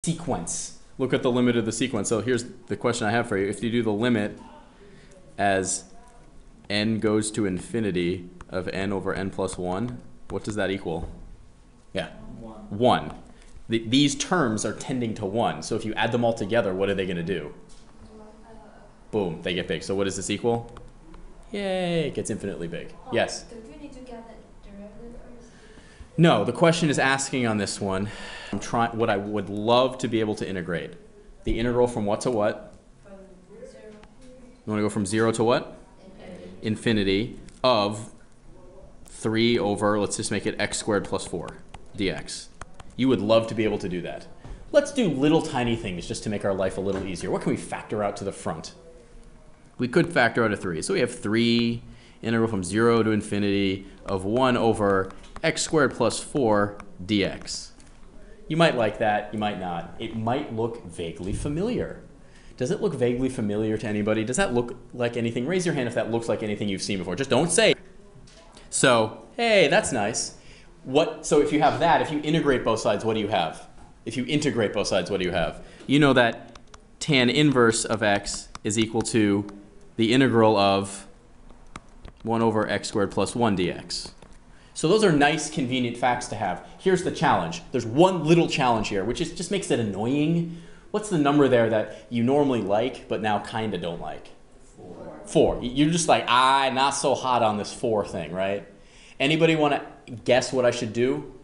sequence. Look at the limit of the sequence. So here's the question I have for you. If you do the limit as n goes to infinity of n over n plus 1, what does that equal? Yeah, 1. These terms are tending to 1. So if you add them all together, what are they going to do? Boom, they get big. So what does this equal? Yay, it gets infinitely big. Yes? Do you need to get the derivative first? No, the question is asking on this one, I'm trying what I would love to be able to integrate. The integral from what to what? From 0. You want to go from 0 to what? Infinity of 3 over, let's just make it x squared plus 4 dx. You would love to be able to do that. Let's do little tiny things just to make our life a little easier. What can we factor out to the front? We could factor out a 3. So we have 3 integral from 0 to infinity of 1 over x squared plus 4 dx. You might like that, you might not. It might look vaguely familiar. Does it look vaguely familiar to anybody? Does that look like anything? Raise your hand if that looks like anything you've seen before. Just don't say. So, hey, that's nice. So if you have that, if you integrate both sides, what do you have? If you integrate both sides, what do you have? You know that tan inverse of x is equal to the integral of 1 over x squared plus 1 dx. So those are nice, convenient facts to have. Here's the challenge. There's one little challenge here, which just makes it annoying. What's the number there that you normally like, but now kind of don't like? 4. You're just like, not so hot on this 4 thing, right? Anybody want to guess what I should do?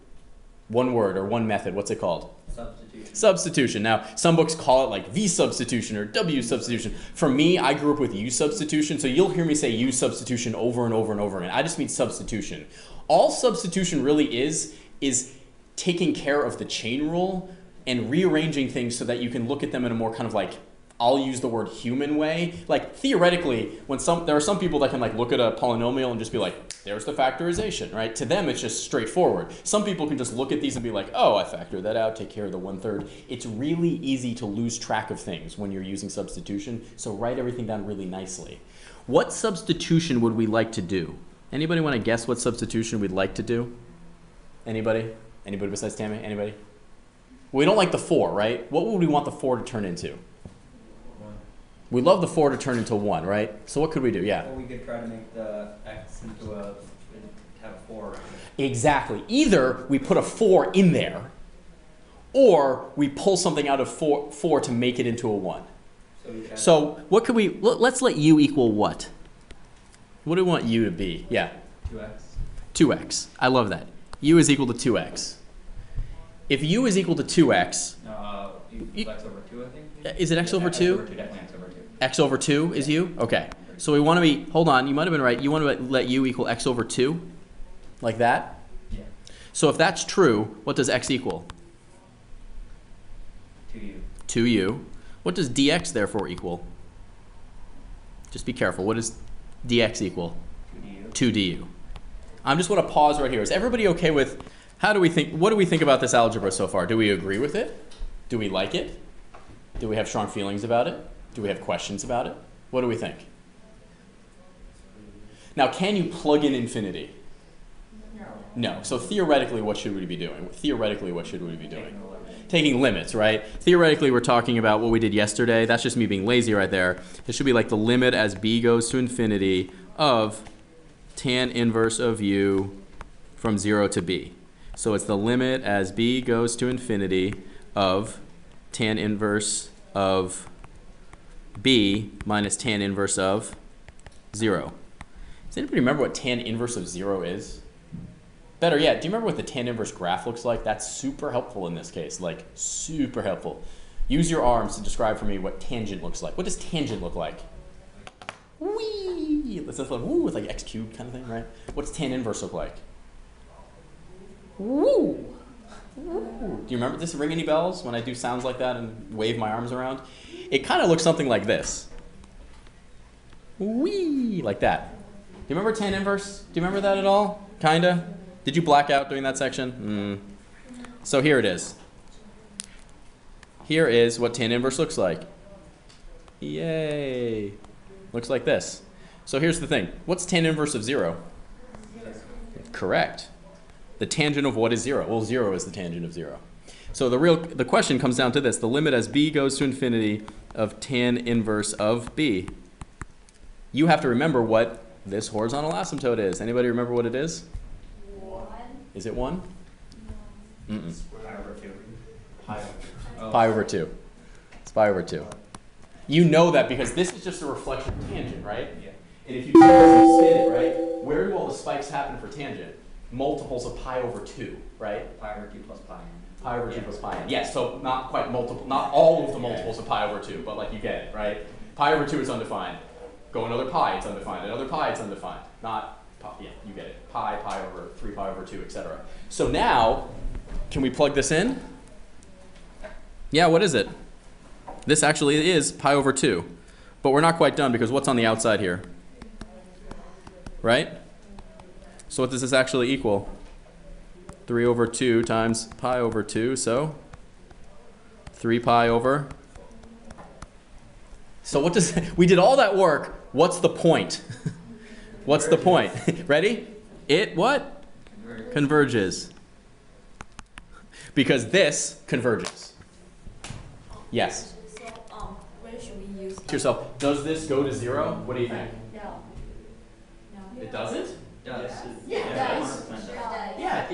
One word or one method. What's it called? Substitution. Substitution. Now, some books call it like V substitution or W substitution. For me, I grew up with U substitution, so you'll hear me say U substitution over and over and over again. I just mean substitution. All substitution really is taking care of the chain rule and rearranging things so that you can look at them in a more kind of like, I'll use the word human way. Like theoretically, when there are some people that can like look at a polynomial and just be like, there's the factorization, right? To them, it's just straightforward. Some people can just look at these and be like, oh, I factored that out, take care of the 1/3. It's really easy to lose track of things when you're using substitution, so write everything down really nicely. What substitution would we like to do? Anybody want to guess what substitution we'd like to do? Anybody? Anybody besides Tammy? Anybody? We don't like the 4, right? What would we want the 4 to turn into? We love the 4 to turn into 1, right? So what could we do? Yeah. Well, we could try to make the x into have a 4. Exactly. Either we put a 4 in there, or we pull something out of 4 to make it into a 1. So what could we? Let's let u equal what? What do we want u to be? Yeah. 2x. 2x. I love that. U is equal to 2x. If u is equal to 2x, X over 2, I think. Is it x over 2? Definitely x over 2. X over 2 is u? Okay. So we want to be, hold on, you might have been right. You want to let u equal x over 2? Like that? Yeah. So if that's true, what does x equal? 2u. 2u. What does dx therefore equal? Just be careful. What does dx equal? 2du. 2du. I just want to pause right here. Is everybody okay with, what do we think about this algebra so far? Do we agree with it? Do we like it? Do we have strong feelings about it? Do we have questions about it? What do we think? Now, can you plug in infinity? No. So theoretically, what should we be doing? Theoretically, what should we be doing? Taking limits, right? Theoretically, we're talking about what we did yesterday. That's just me being lazy right there. It should be like the limit as b goes to infinity of tan inverse of u from 0 to b. So it's the limit as b goes to infinity of tan inverse of b minus tan inverse of 0. Does anybody remember what tan inverse of 0 is? Better yet, do you remember what the tan inverse graph looks like? That's super helpful in this case, like super helpful. Use your arms to describe for me what tangent looks like. What does tangent look like? Whee! It's like, woo, it's like x cubed kind of thing, right? What's tan inverse look like? Woo! Woo. Do you remember this? Ring any bells when I do sounds like that and wave my arms around? It kind of looks something like this. Whee! Like that. Do you remember tan inverse? Do you remember that at all? Kinda? Did you black out during that section? So here it is. Here is what tan inverse looks like. Yay! Looks like this. So here's the thing. What's tan inverse of 0? Correct. The tangent of what is 0? Well, 0 is the tangent of 0. So the question comes down to this. The limit as b goes to infinity of tan inverse of b. You have to remember what this horizontal asymptote is. Anybody remember what it is? 1. Is it 1? Mm-mm. Pi over 2. Pi over 2. It's pi over 2. You know that because this is just a reflection of tangent, right? Yeah. And if you take this and spin it, right, where do all the spikes happen for tangent? Multiples of pi over 2, right? Pi over 2 plus pi. Pi over 2 plus pi n. Yes, so not quite multiple, not all of the multiples of pi over 2, but like you get it, right? Pi over 2 is undefined. Go another pi, it's undefined. Another pi, it's undefined. Not pi, yeah, you get it. Pi, pi over 3 pi over 2, etc. So now, can we plug this in? Yeah, what is it? This actually is pi over 2. But we're not quite done because what's on the outside here? Right? So what does this actually equal? 3 over 2 times pi over 2, so 3 pi over. So what does, we did all that work. What's the point? What's the point? Ready? It what? Converges. Because this converges. Yes. So, where should we use? To yourself, does this go to 0? What do you think? No. No. It doesn't? Yes. Yeah, it does. 100% does. Yeah,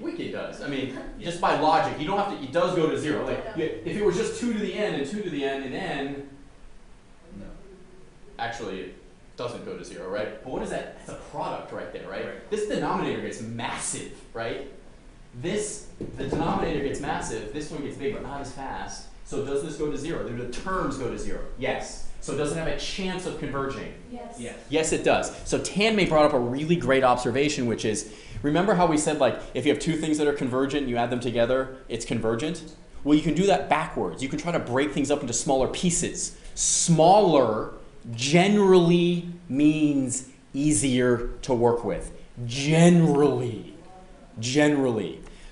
wicked does. I mean, just by logic, you don't have to, it does go to 0. Like, if it was just 2 to the n and 2 to the n and n, No. actually it doesn't go to 0, right? But what is that? It's a product right there, right? Right. This denominator gets massive, right? The denominator gets massive, this one gets big, but not as fast. So does this go to 0? Do the terms go to 0? Yes. So does it have a chance of converging? Yes. Yes. Yes, it does. So Tanmay brought up a really great observation, which is, remember how we said, like, if you have two things that are convergent and you add them together, it's convergent? Well, you can do that backwards. You can try to break things up into smaller pieces. Smaller generally means easier to work with. Generally.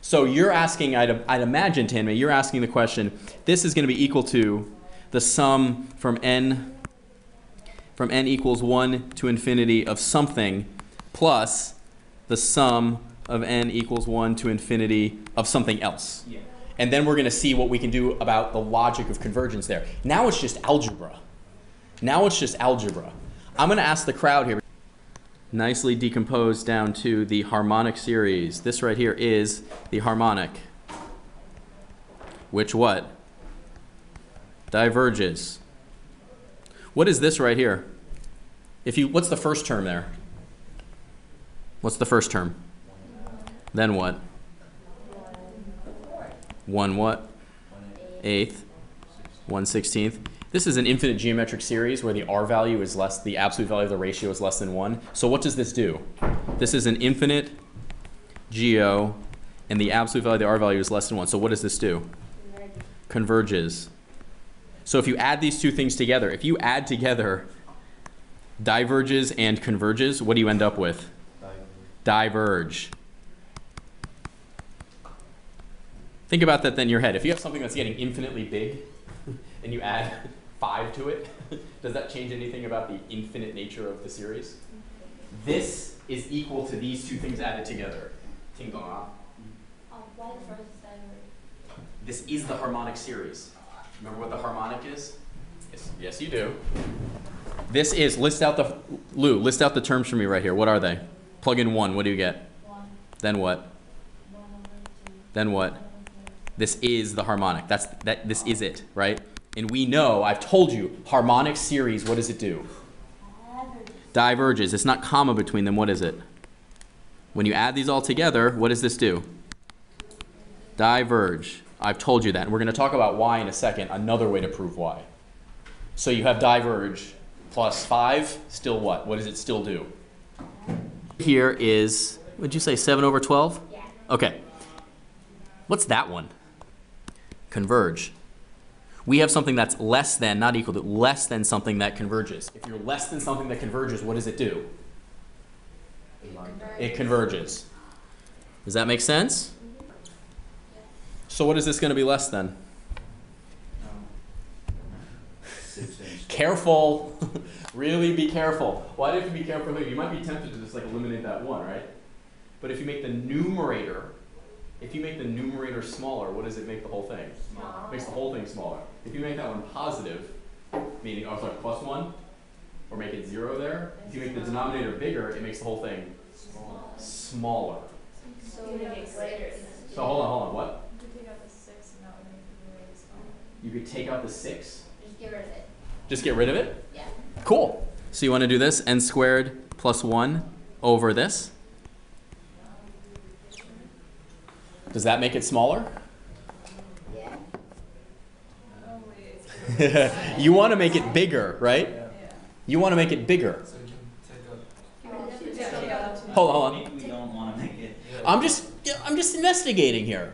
So you're asking, I'd imagine, Tanmay, you're asking the question, this is going to be equal to the sum from n equals 1 to infinity of something plus the sum of n equals 1 to infinity of something else. Yeah. And then we're going to see what we can do about the logic of convergence there. Now it's just algebra. I'm going to ask the crowd here. Nicely decomposed down to the harmonic series. This right here is the harmonic. Which what? Diverges. What is this right here? What's the first term there? What's the first term? Then what? 1 what? 1/8. 1/16. This is an infinite geometric series where the R value is less, the absolute value of the ratio is less than 1. So what does this do? This is an infinite geo, and the absolute value of the R value is less than 1. So what does this do? Converges. So if you add these two things together, if you add together diverges and converges, what do you end up with? Diverge. Think about that then in your head. If you have something that's getting infinitely big and you add 5 to it, does that change anything about the infinite nature of the series? This is equal to these two things added together. Why the first diverge? This is the harmonic series. Remember what the harmonic is? Yes, you do. This is, list out the terms for me right here. What are they? Plug in 1, what do you get? 1. Then what? 1 over 2. Then what? This is the harmonic. This is it, right? And we know, I've told you, harmonic series, what does it do? Diverges. It's not comma between them. What is it? When you add these all together, what does this do? Diverge. I've told you that. And we're going to talk about why in a second, another way to prove why. So you have diverge plus 5, still what? What does it still do? Here is, would you say 7 over 12? Yeah. Okay. What's that one? Converge. We have something that's less than, not equal to, less than something that converges. If you're less than something that converges, what does it do? It converges. Does that make sense? So what is this going to be less than? Careful. Really be careful. Why do you have to be careful here? You might be tempted to just like eliminate that 1, right? But if you make the numerator If you make the numerator smaller, what does it make the whole thing? Small. It makes the whole thing smaller. If you make that one positive, meaning, oh sorry, plus 1, or make it 0 there, if you make the denominator bigger, it makes the whole thing smaller. So we make it greater. So hold on, what? You could take out the 6 and that would make it really small. You could take out the 6. Just get rid of it. Just get rid of it? Yeah. Cool. So you want to do this, n squared plus 1 over this. Does that make it smaller? Yeah. Oh wait. You want to make it bigger, right? Yeah. You want to make it bigger. So you can take out. Get rid of it. Yeah, take out the 2. Hold on. Maybe we don't want to make it. I'm just investigating here.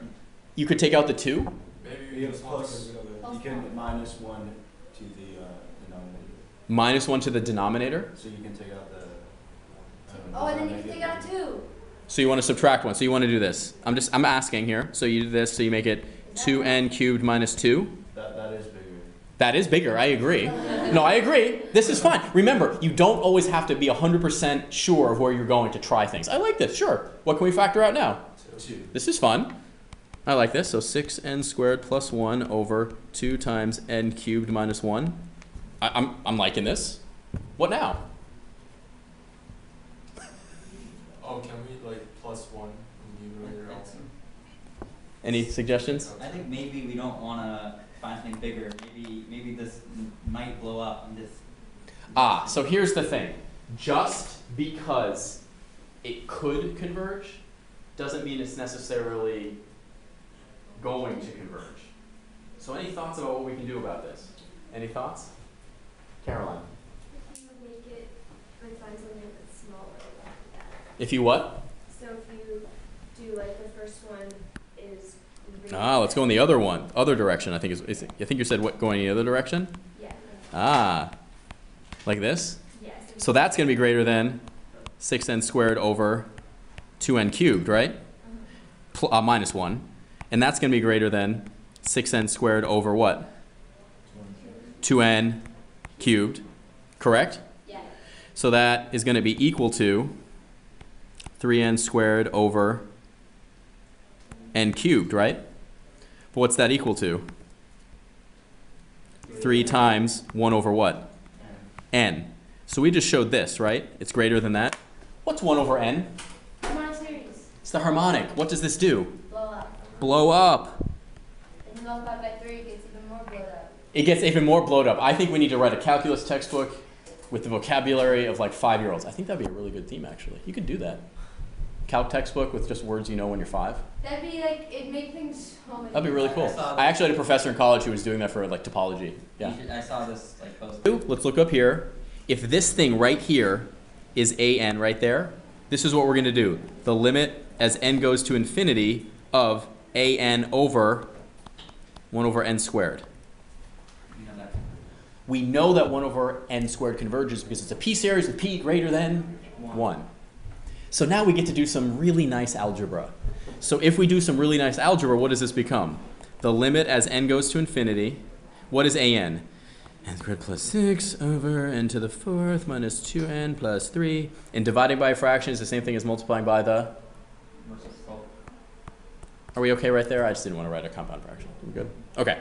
You could take out the 2. Maybe We you have just plus, want you can minus 1 to the denominator. Minus 1 to the denominator. So you can take out the. Oh, and then you can take out 2. So you want to subtract 1. So you want to do this. I'm asking here. So you do this. So you make it 2n cubed minus 2. That is bigger. That is bigger. I agree. No, I agree. This is fine. Remember, you don't always have to be 100% sure of where you're going to try things. I like this. Sure. What can we factor out now? 2. This is fun. I like this. So 6n squared plus 1 over 2 times n cubed minus 1. I'm liking this. What now? Oh, can we like plus 1 in the numerator also? Any suggestions? I think maybe we don't want to find something bigger. Maybe this might blow up and just. Ah, so here's the thing. Just because it could converge doesn't mean it's necessarily going to converge. So any thoughts about what we can do about this? Any thoughts? Caroline. If you make it, like find something that's smaller like that. If you what? So if you do like the first one is. Ah, let's go in the other one. Other direction, I think I think you said what, going in the other direction? Yeah. Ah. Like this? Yes. So that's going to be greater than 6n squared over 2n cubed, right? Minus 1. And that's going to be greater than 6n squared over what? 2n cubed, correct? Yeah. So that is going to be equal to 3n squared over n cubed, right? But what's that equal to? 3 times 1 over what? N. So we just showed this, right? It's greater than that. What's 1 over n? Harmonic series. It's the harmonic. What does this do? Blow up. Blow up. And you multiply by 3, it gets even more blowed up. It gets even more blowed up. I think we need to write a calculus textbook with the vocabulary of like 5-year-olds. I think that'd be a really good theme, actually. You could do that. Calc textbook with just words you know when you're 5. That'd be like, it'd make things so many. That'd be really cool. I saw I actually had a professor in college who was doing that for like topology. Yeah. I saw this like post. Let's look up here. If this thing right here is an right there, this is what we're going to do. The limit as n goes to infinity of an over 1 over n squared. You know that. We know that 1 over n squared converges because it's a p-series with p greater than 1. So now we get to do some really nice algebra. So if we do some really nice algebra, what does this become? The limit as n goes to infinity. What is an? N squared plus 6 over n to the 4th minus 2n plus 3. And dividing by a fraction is the same thing as multiplying by the... Are we okay right there? I just didn't want to write a compound fraction. Are we good? Okay.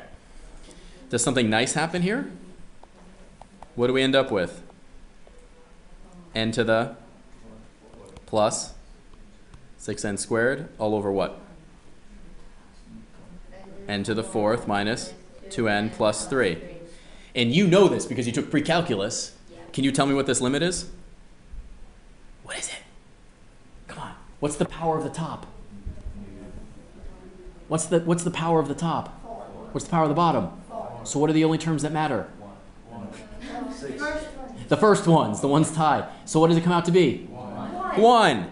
Does something nice happen here? What do we end up with? N to the plus 6n squared all over what? N to the 4th minus 2n plus 3. And you know this because you took pre-calculus. Can you tell me what this limit is? What is it? Come on. What's the power of the top? What's the power of the top? What's the power of the bottom? So what are the only terms that matter? The first ones, the ones tied. So what does it come out to be? 1.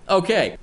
Okay.